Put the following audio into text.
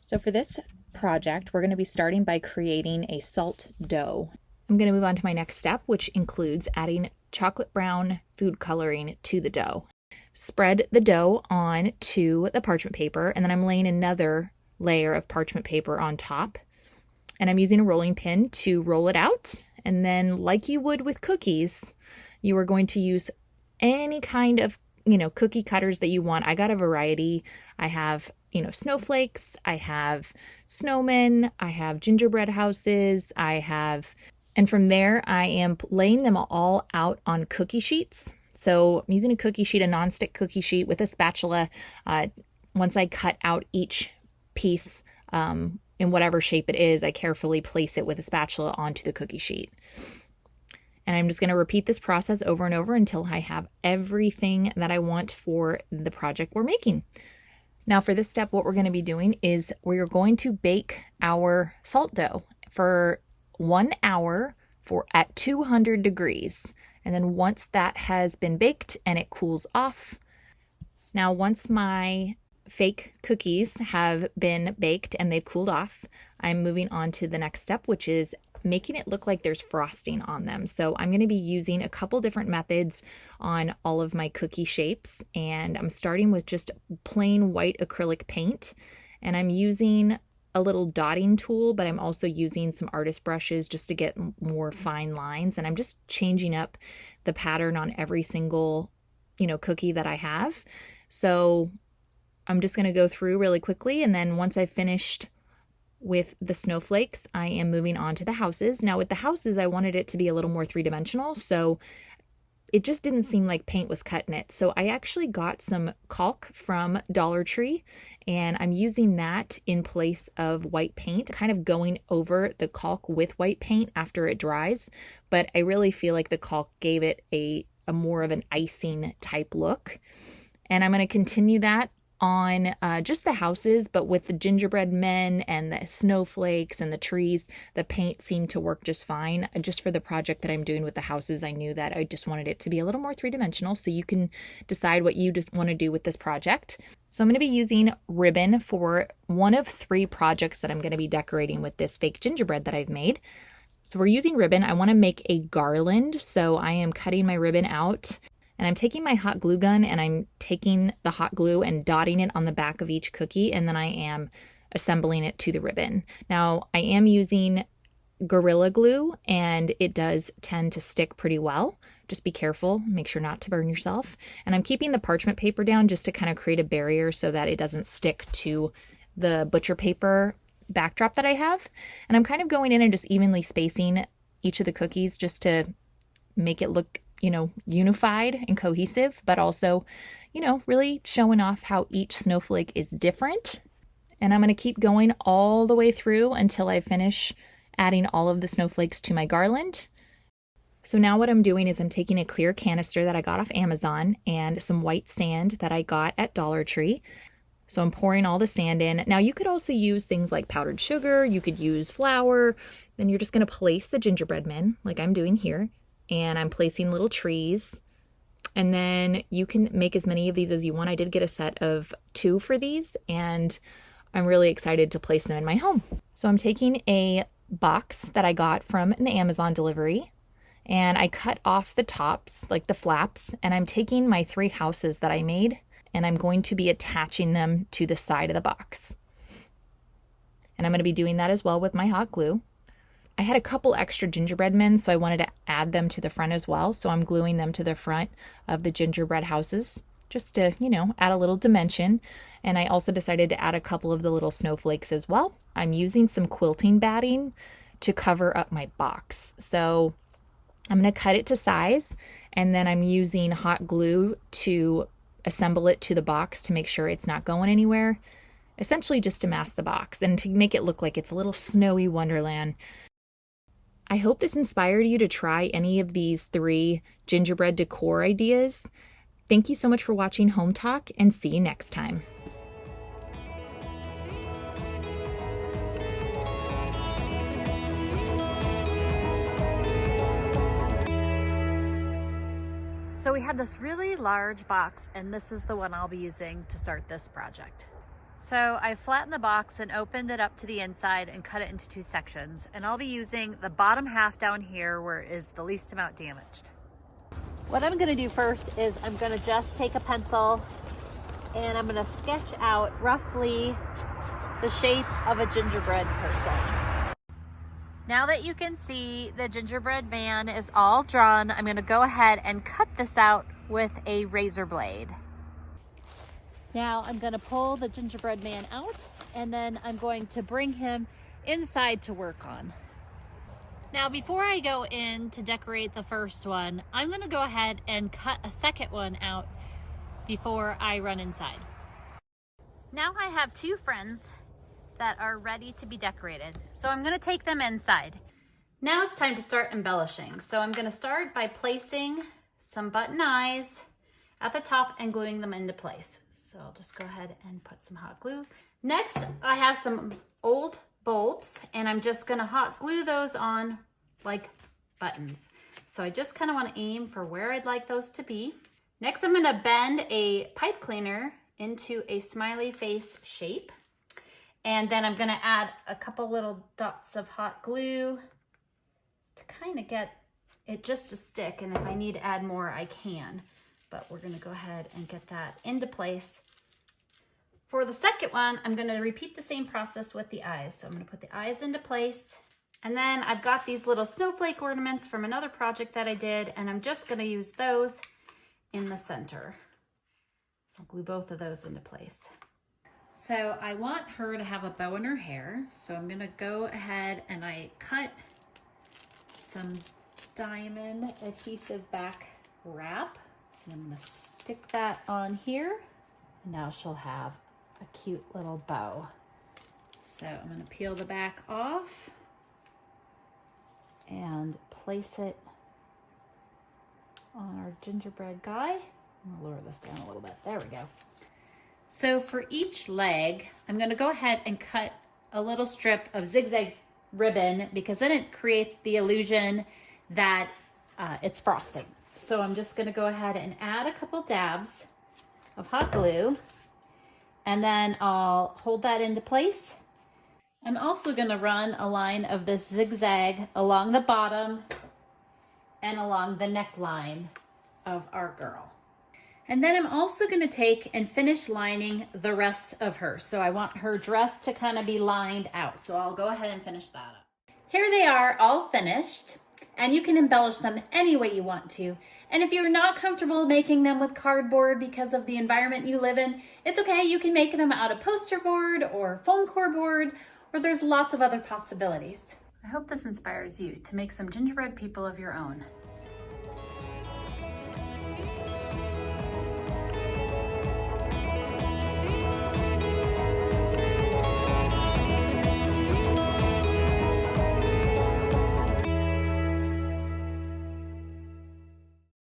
So for this project, we're going to be starting by creating a salt dough. I'm going to move on to my next step, which includes adding chocolate brown food coloring to the dough. Spread the dough on to the parchment paper, and then I'm laying another layer of parchment paper on top. And I'm using a rolling pin to roll it out. And then, like you would with cookies, you are going to use any kind of, cookie cutters that you want. I got a variety. I have, snowflakes, I have snowmen, I have gingerbread houses, and from there I am laying them all out on cookie sheets. So I'm using a cookie sheet, a nonstick cookie sheet with a spatula. Once I cut out each piece in whatever shape it is, I carefully place it with a spatula onto the cookie sheet. And I'm just going to repeat this process over and over until I have everything that I want for the project we're making. Now for this step, what we're going to be doing is we're going to bake our salt dough for 1 hour at 200 degrees. And then once that has been baked and it cools off, now once my fake cookies have been baked and they've cooled off, I'm moving on to the next step, which is making it look like there's frosting on them. So I'm going to be using a couple different methods on all of my cookie shapes, and I'm starting with just plain white acrylic paint, and I'm using a little dotting tool, but I'm also using some artist brushes just to get more fine lines, and I'm just changing up the pattern on every single, cookie that I have. So I'm just going to go through really quickly, and then once I've finished with the snowflakes, I am moving on to the houses. Now with the houses, I wanted it to be a little more three-dimensional, so it just didn't seem like paint was cutting it. So I actually got some caulk from Dollar Tree, and I'm using that in place of white paint, kind of going over the caulk with white paint after it dries. But I really feel like the caulk gave it a more of an icing type look. And I'm going to continue that on just the houses, but with the gingerbread men and the snowflakes and the trees, the paint seemed to work just fine. Just for the project that I'm doing with the houses, I knew that I just wanted it to be a little more three-dimensional, so you can decide what you just want to do with this project. So I'm going to be using ribbon for one of 3 projects that I'm going to be decorating with this fake gingerbread that I've made. So we're using ribbon. I want to make a garland, so I am cutting my ribbon out. And I'm taking my hot glue gun and I'm taking the hot glue and dotting it on the back of each cookie, and then I am assembling it to the ribbon. Now I am using Gorilla Glue and it does tend to stick pretty well. Just be careful, make sure not to burn yourself. And I'm keeping the parchment paper down just to kind of create a barrier so that it doesn't stick to the butcher paper backdrop that I have. And I'm kind of going in and just evenly spacing each of the cookies just to make it look unified and cohesive, but also, really showing off how each snowflake is different. And I'm going to keep going all the way through until I finish adding all of the snowflakes to my garland. So now what I'm doing is I'm taking a clear canister that I got off Amazon and some white sand that I got at Dollar Tree. So I'm pouring all the sand in. Now you could also use things like powdered sugar, you could use flour. Then you're just going to place the gingerbread men like I'm doing here. And I'm placing little trees, and then you can make as many of these as you want. I did get a set of 2 for these, and I'm really excited to place them in my home. So I'm taking a box that I got from an Amazon delivery, and I cut off the tops, like the flaps, and I'm taking my 3 houses that I made, and I'm going to be attaching them to the side of the box. And I'm going to be doing that as well with my hot glue. I had a couple extra gingerbread men, so I wanted to add them to the front as well. So I'm gluing them to the front of the gingerbread houses just to, add a little dimension. And I also decided to add a couple of the little snowflakes as well. I'm using some quilting batting to cover up my box. So I'm going to cut it to size, and then I'm using hot glue to assemble it to the box to make sure it's not going anywhere. Essentially just to mask the box and to make it look like it's a little snowy wonderland. I hope this inspired you to try any of these 3 gingerbread decor ideas. Thank you so much for watching Hometalk, and see you next time. So we had this really large box, and this is the one I'll be using to start this project. So I flattened the box and opened it up to the inside and cut it into 2 sections. And I'll be using the bottom half down here where it is the least amount damaged. What I'm gonna do first is I'm gonna just take a pencil and I'm gonna sketch out roughly the shape of a gingerbread person. Now that you can see the gingerbread man is all drawn, I'm gonna go ahead and cut this out with a razor blade. Now I'm gonna pull the gingerbread man out and then I'm going to bring him inside to work on. Now before I go in to decorate the first one, I'm gonna go ahead and cut a second one out before I run inside. Now I have 2 friends that are ready to be decorated, so I'm gonna take them inside. Now it's time to start embellishing. So I'm gonna start by placing some button eyes at the top and gluing them into place. So I'll just go ahead and put some hot glue. Next, I have some old bulbs and I'm just gonna hot glue those on like buttons. So I just kind of want to aim for where I'd like those to be. Next, I'm gonna bend a pipe cleaner into a smiley face shape. And then I'm gonna add a couple little dots of hot glue to kind of get it just to stick. And if I need to add more, I can. But we're gonna go ahead and get that into place. For the second one, I'm gonna repeat the same process with the eyes. So I'm gonna put the eyes into place. And then I've got these little snowflake ornaments from another project that I did, and I'm just gonna use those in the center. I'll glue both of those into place. So I want her to have a bow in her hair. So I'm gonna go ahead and I cut some diamond adhesive back wrap. I'm gonna stick that on here. And now she'll have a cute little bow. So I'm gonna peel the back off and place it on our gingerbread guy. I'm gonna lower this down a little bit. There we go. So for each leg, I'm gonna go ahead and cut a little strip of zigzag ribbon because then it creates the illusion that it's frosting. So I'm just gonna go ahead and add a couple dabs of hot glue and then I'll hold that into place. I'm also gonna run a line of this zigzag along the bottom and along the neckline of our girl. And then I'm also gonna take and finish lining the rest of her. So I want her dress to kind of be lined out. So I'll go ahead and finish that up. Here they are all finished, and you can embellish them any way you want to. And if you're not comfortable making them with cardboard because of the environment you live in, it's okay. You can make them out of poster board or foam core board, or there's lots of other possibilities. I hope this inspires you to make some gingerbread people of your own.